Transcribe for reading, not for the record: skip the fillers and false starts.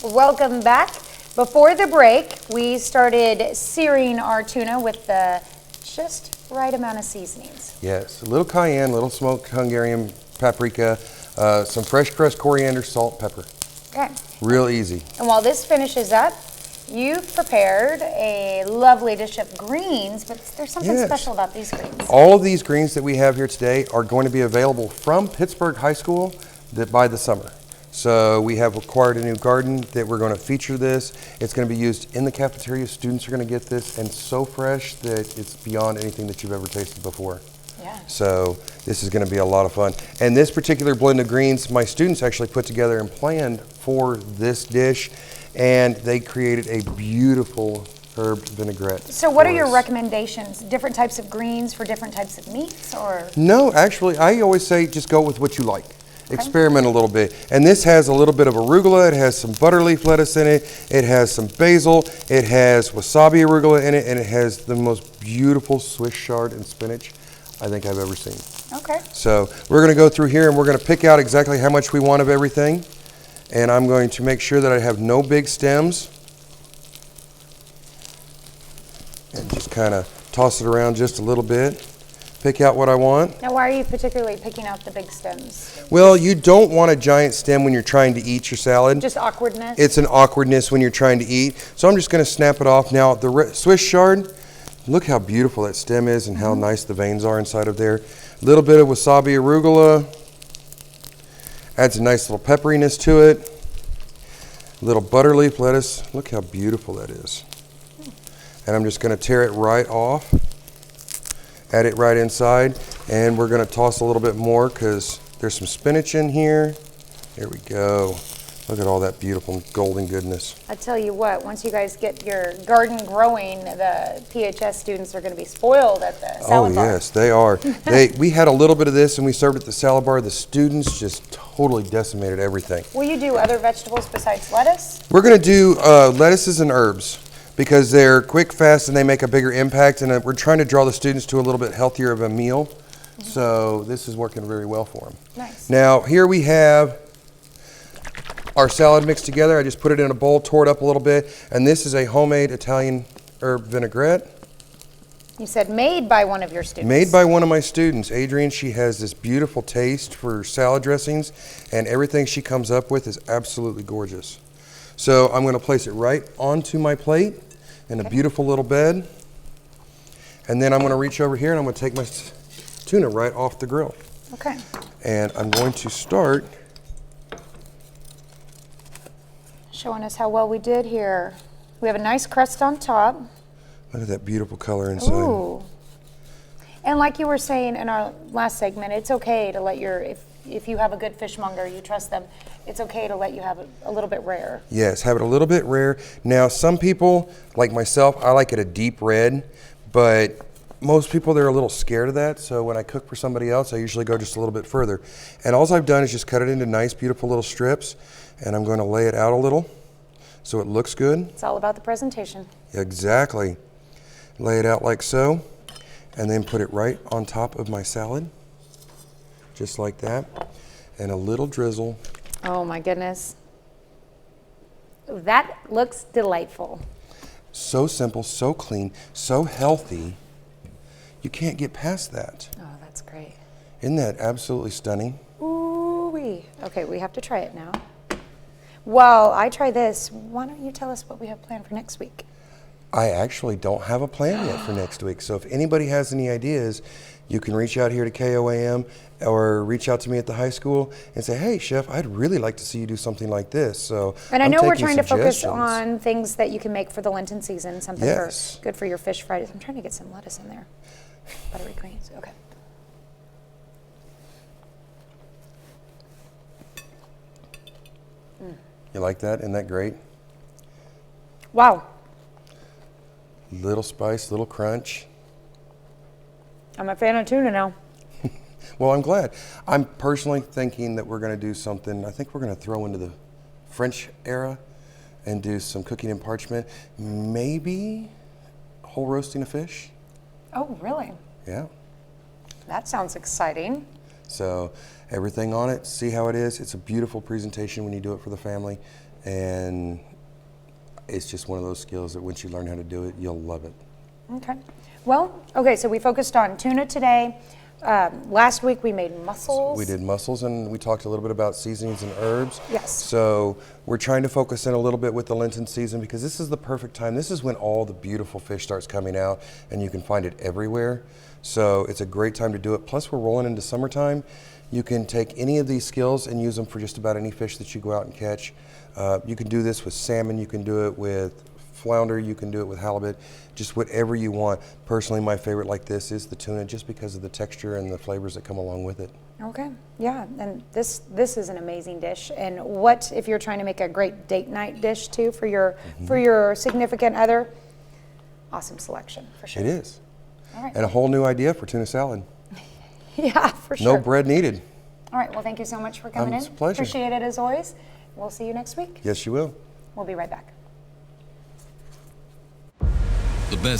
Welcome back. Before the break, we started searing our tuna with the just right amount of seasonings. Yes, a little cayenne, a little smoked Hungarian paprika, some fresh pressed coriander, salt, pepper. Okay. Real easy. And while this finishes up, you've prepared a lovely dish of greens, but there's something special about these greens. All of these greens that we have here today are going to be available from Pittsburgh High School by the summer. So we have acquired a new garden that we're going to feature this. It's going to be used in the cafeteria. Students are going to get this, and so fresh that it's beyond anything that you've ever tasted before. Yeah. So this is going to be a lot of fun. And this particular blend of greens, my students actually put together and planned for this dish, and they created a beautiful herb vinaigrette. So what are your recommendations? Different types of greens for different types of meats, or? No, actually, I always say just go with what you like. Experiment a little bit. And this has a little bit of arugula, it has some butter leaf lettuce in it, it has some basil, it has wasabi arugula in it, and it has the most beautiful Swiss chard and spinach I think I've ever seen. Okay. So we're going to go through here and we're going to pick out exactly how much we want of everything. And I'm going to make sure that I have no big stems. And just kind of toss it around just a little bit. Pick out what I want. Now, why are you particularly picking out the big stems? Well, you don't want a giant stem when you're trying to eat your salad. Just awkwardness? It's an awkwardness when you're trying to eat. So I'm just going to snap it off. Now, the Swiss chard, look how beautiful that stem is and how nice the veins are inside of there. A little bit of wasabi arugula. Adds a nice little pepperiness to it. A little butter leaf lettuce. Look how beautiful that is. And I'm just going to tear it right off. Add it right inside, and we're going to toss a little bit more because there's some spinach in here. There we go. Look at all that beautiful golden goodness. I tell you what, once you guys get your garden growing, the PHS students are going to be spoiled at the salad bar. Oh yes, they are. We had a little bit of this and we served it at the salad bar. The students just totally decimated everything. Will you do other vegetables besides lettuce? We're going to do lettuces and herbs, because they're quick, fast, and they make a bigger impact, and we're trying to draw the students to a little bit healthier of a meal. So this is working very well for them. Nice. Now here we have our salad mixed together. I just put it in a bowl, tore it up a little bit, and this is a homemade Italian herb vinaigrette. You said made by one of your students. Made by one of my students, Adrienne. She has this beautiful taste for salad dressings, and everything she comes up with is absolutely gorgeous. So I'm going to place it right onto my plate in a beautiful little bed. And then I'm going to reach over here and I'm going to take my tuna right off the grill. Okay. And I'm going to start showing us how well we did here. We have a nice crust on top. Look at that beautiful color inside. Ooh. And like you were saying in our last segment, it's okay to let if you have a good fishmonger, you trust them, it's okay to let you have it a little bit rare. Yes, have it a little bit rare. Now, some people, like myself, I like it a deep red, but most people, they're a little scared of that. So when I cook for somebody else, I usually go just a little bit further. And all I've done is just cut it into nice, beautiful little strips, and I'm going to lay it out a little so it looks good. It's all about the presentation. Exactly. Lay it out like so, and then put it right on top of my salad, just like that, and a little drizzle. Oh my goodness. That looks delightful. So simple, so clean, so healthy. You can't get past that. Oh, that's great. Isn't that absolutely stunning? Ooh-wee. Okay, we have to try it now. While I try this, why don't you tell us what we have planned for next week? I actually don't have a plan yet for next week. So if anybody has any ideas, you can reach out here to KOAM or reach out to me at the high school and say, hey, Chef, I'd really like to see you do something like this. So and I know we're trying to focus suggestions. on things that you can make for the Lenten season, something Yes. good for your fish Fridays. I'm trying to get some lettuce in there. Buttery greens, okay. You like that? Isn't that great? Wow. Little spice, little crunch. I'm a fan of tuna now. Well, I'm glad. I'm personally thinking that we're going to do something. I think we're going to throw into the French era and do some cooking in parchment. Maybe whole roasting a fish. Oh, really? Yeah. That sounds exciting. So everything on it, see how it is. It's a beautiful presentation when you do it for the family, and it's just one of those skills that once you learn how to do it, you'll love it. Okay. Well, okay, so we focused on tuna today. Last week we made mussels. We did mussels, and we talked a little bit about seasonings and herbs. Yes. So we're trying to focus in a little bit with the Lenten season, because this is the perfect time. This is when all the beautiful fish starts coming out, and you can find it everywhere. So it's a great time to do it. Plus, we're rolling into summertime. You can take any of these skills and use them for just about any fish that you go out and catch. You can do this with salmon. You can do it with flounder. You can do it with halibut. Just whatever you want. Personally, my favorite like this is the tuna, just because of the texture and the flavors that come along with it. Okay, yeah, and this is an amazing dish. And what if you're trying to make a great date night dish too for your significant other? Awesome selection for sure. It is. All right. And a whole new idea for tuna salad. Yeah, for sure. No bread needed. All right, well, thank you so much for coming in. It's a pleasure. Appreciate it as always. We'll see you next week. Yes, you will. We'll be right back. The best